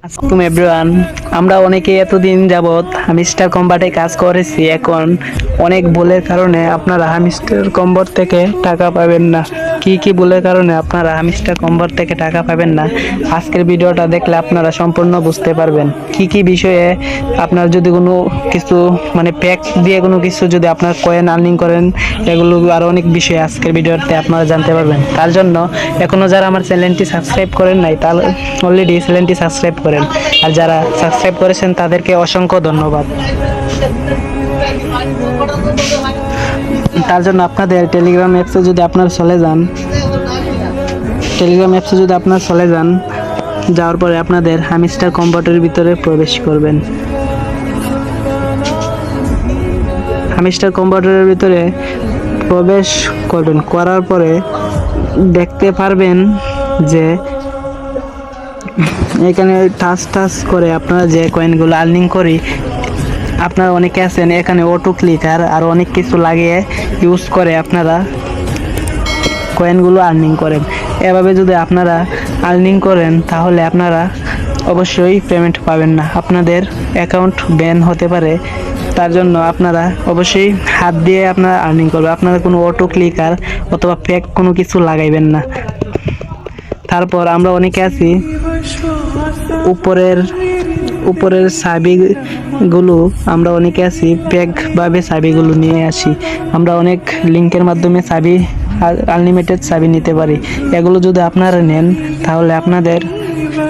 আসসালামু এভরিওয়ান, আমরা অনেকে এতদিন যাবৎ হামিস্টার কম্বাটে কাজ করেছি। এখন অনেক ভুলের কারণে আপনারা হামিস্টার কম্বট থেকে টাকা পাবেন না। কি ভুলের কারণে আপনারা হামিস্টার কম্বট থেকে টাকা পাবেন না, আজকের ভিডিওটা দেখলে আপনারা সম্পূর্ণ বুঝতে পারবেন। কি বিষয়ে আপনার যদি কোনো কিছু প্যাক দিয়ে কোনো কিছু যদি আপনার কয়েন আর্নিং করেন, এগুলো আরও অনেক বিষয় আজকের ভিডিওতে আপনারা জানতে পারবেন। তার জন্য এখনও যারা আমার চ্যানেলটি সাবস্ক্রাইব করেন নাই, তাহলে অলরেডি চ্যানেলটি সাবস্ক্রাইব করেন, আর যারা সাবস্ক্রাইব করেছেন তাদেরকে অসংখ্য ধন্যবাদ। তার জন্য আপনাদের টেলিগ্রাম অ্যাপসে যদি আপনারা চলে যান, যাওয়ার পরে আপনাদের হামিস্টার কম্বটের ভিতরে প্রবেশ করবেন। হামিস্টার কম্বটের ভিতরে প্রবেশ করবেন, করার পরে দেখতে পারবেন যে এখানে টাচ করে আপনারা যে কয়েনগুলো আর্নিং করি, আপনারা অনেকে আছেন এখানে অটো ক্লিকার আর অনেক কিছু লাগিয়ে ইউজ করে আপনারা কয়েনগুলো আর্নিং করেন। এভাবে যদি আপনারা আর্নিং করেন তাহলে আপনারা অবশ্যই পেমেন্ট পাবেন না, আপনাদের অ্যাকাউন্ট ব্যান হতে পারে। তার জন্য আপনারা অবশ্যই হাত দিয়ে আপনারা আর্নিং করবেন, আপনারা কোনো অটো ক্লিকার অথবা ফেক কোনো কিছু লাগাইবেন না। তারপর আমরা অনেকে আছি উপরের চাবিগুলো, আমরা অনেকে আছি ফেকভাবে চাবিগুলো নিয়ে আসি। আমরা অনেক লিঙ্কের মাধ্যমে চাবি, আনলিমিটেড চাবি নিতে পারি। এগুলো যদি আপনারা নেন তাহলে আপনাদের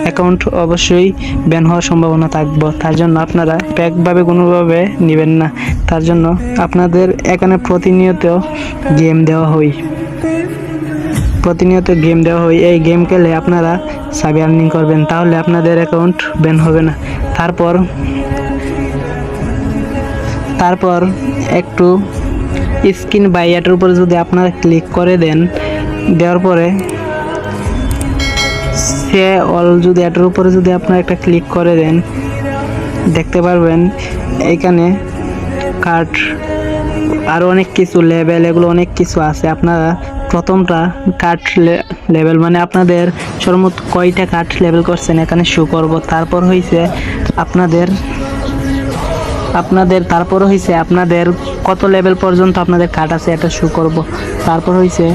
অ্যাকাউন্ট অবশ্যই ব্যান হওয়ার সম্ভাবনা থাকবে। তার জন্য আপনারা ফেকভাবে কোনোভাবে নেবেন না। তার জন্য আপনাদের এখানে প্রতিনিয়ত গেম দেওয়া হয়, এই গেম খেলে আপনারা চাবি আর্নিং করবেন, তাহলে আপনাদের অ্যাকাউন্ট ব্যান হবে না। তারপর একটু স্ক্রিন বাইয়াটের উপরে যদি আপনারা ক্লিক করে দেওয়ার পরে সে অল যদি এটার উপরে যদি আপনারা একটা ক্লিক করে দেন, দেখতে পারবেন এখানে কার্ড আরও অনেক কিছু লেভেল, এগুলো অনেক কিছু আছে। আপনারা প্রথমটা কার্ড লেভেল আপনাদের সর্বমোট কয়টা কার্ড লেভেল করছেন এখানে শো করব। তারপর হইছে আপনাদের কত লেভেল পর্যন্ত আপনাদের কার্ড আছে এটা শো করব। তারপর হইছে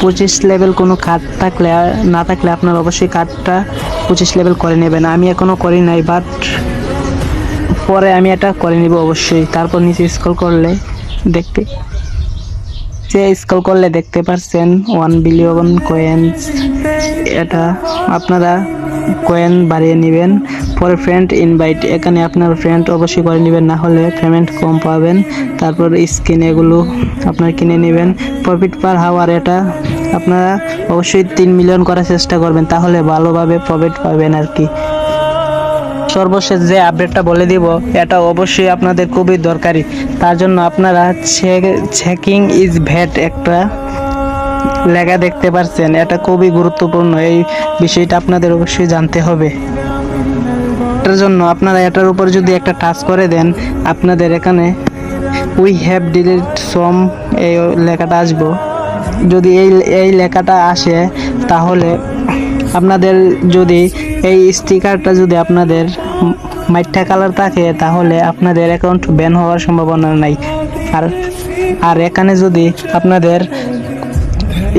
25 লেভেল কোনো কার্ড না থাকলে আপনার অবশ্যই কার্ডটা 25 লেভেল করে নেবেন। আমি এখনও করি নাই, বাট পরে আমি এটা করে নিব অবশ্যই। তারপর নিচে স্ক্রল করলে দেখতে পাচ্ছেন 1 বিলিয়ন কয়েন্স। এটা আপনারা কয়েন বাড়িয়ে নেবেন। পরে ফ্রেন্ড ইনভাইট, এখানে আপনার ফ্রেন্ড অবশ্যই করে নেবেন, না হলে পেমেন্ট কম পাবেন। তারপর স্কিন, এগুলো আপনারা কিনে নেবেন। প্রফিট পার হাওয়ার, এটা আপনারা অবশ্যই 3 মিলিয়ন করার চেষ্টা করবেন, তাহলে ভালোভাবে প্রফিট পাবেন আর কি। সর্বশেষ যে আপডেটটা বলে দিব, এটা অবশ্যই আপনাদের খুবই দরকারি। তার জন্য আপনারা চেকিং ইজ ভ্যাট একটা লেখা দেখতে পাচ্ছেন, এটা খুবই গুরুত্বপূর্ণ। এই বিষয়টা আপনাদের অবশ্যই জানতে হবে। এটার জন্য আপনারা এটার উপর যদি একটা টাচ করে দেন, আপনাদের এখানে উই হ্যাভ ডিলিট সম এই লেখাটা আসবো। যদি এই লেখাটা আসে, তাহলে আপনাদের যদি এই স্টিকারটা যদি আপনাদের মাইঠা কালার থাকে, তাহলে আপনাদের অ্যাকাউন্ট ব্যান হওয়ার সম্ভাবনা নাই। আর এখানে যদি আপনাদের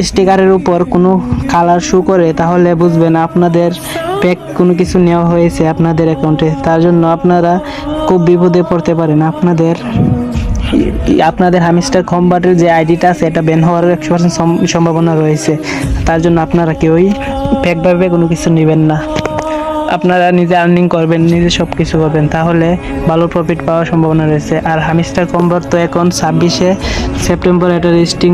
স্টিকারের উপর কোনো কালার শো করে, তাহলে বুঝবেন আপনাদের প্যাক কোনো কিছু নেওয়া হয়েছে আপনাদের অ্যাকাউন্টে। তার জন্য আপনারা খুব বিপদে পড়তে পারেন। আপনাদের হামিস্টার কম্বাটের যে আইডিটা আছে, এটা ব্যান হওয়ার 100% সম্ভাবনা রয়েছে। তার জন্য আপনারা কেউই ফেকভাবে কোনো কিছু নেবেন না। আপনারা নিজে আর্নিং করবেন, নিজে সব কিছু করবেন, তাহলে ভালো প্রফিট পাওয়ার সম্ভাবনা রয়েছে। আর হামিস্টার কম্বট তো এখন 26শে সেপ্টেম্বর এটা রেজিস্ট্রিং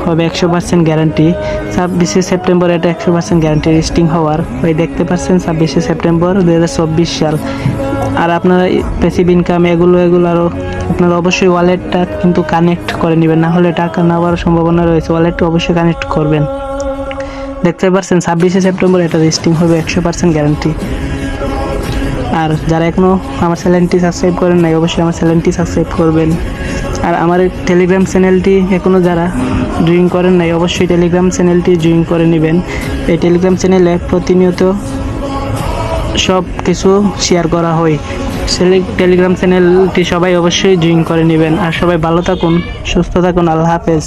হবে 100% গ্যারান্টি। 26শে সেপ্টেম্বর এটা 100% গ্যারান্টি রেজিস্ট্রিং হওয়ার। ওই দেখতে পাচ্ছেন 26শে সেপ্টেম্বর 2024 সাল। আর আপনারা প্যাসিভ ইনকাম এগুলো আরও আপনারা অবশ্যই ওয়ালেটটা কিন্তু কানেক্ট করে নেবেন, না হলে টাকা নেওয়ার সম্ভাবনা রয়েছে। ওয়ালেটটা অবশ্যই কানেক্ট করবেন। দেখতে পাচ্ছেন 26শে সেপ্টেম্বর এটা রেজিস্ট্রিং হবে 100% গ্যারান্টি। আর যারা এখনও আমার চ্যানেলটি সাবস্ক্রাইব করেন নাই, অবশ্যই আমার চ্যানেলটি সাবস্ক্রাইব করবেন। আর আমার টেলিগ্রাম চ্যানেলটি এখনও যারা জয়েন করেন নাই, অবশ্যই টেলিগ্রাম চ্যানেলটি জয়েন করে নেবেন। এই টেলিগ্রাম চ্যানেলে প্রতিনিয়ত সব কিছু শেয়ার করা হয়। টেলিগ্রাম চ্যানেলটি সবাই অবশ্যই জয়েন করে নেবেন। আর সবাই ভালো থাকুন, সুস্থ থাকুন, আল্লাহ হাফেজ।